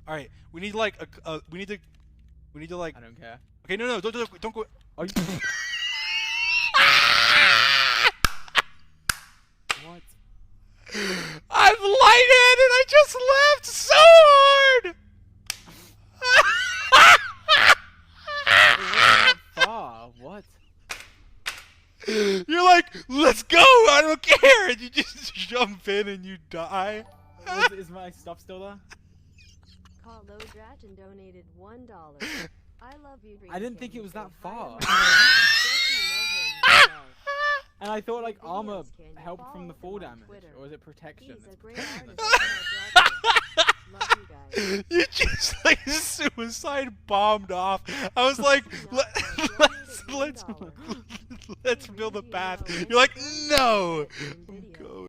All right, we need like we need to like. I don't care. Okay, no, don't go. Are you... What? I've lighted and I just laughed so hard. Far. What? You're like, let's go. I don't care, and you just jump in and you die. Is my stuff still there? Call Lodratch and donated $1. I love you. I didn't think it was that far. Far. And I thought like armor helped from the fall damage, or was it protection? He's a great artist. Love you guys. You just like suicide bombed off. I was like, let's build a path. You're like, no. I'm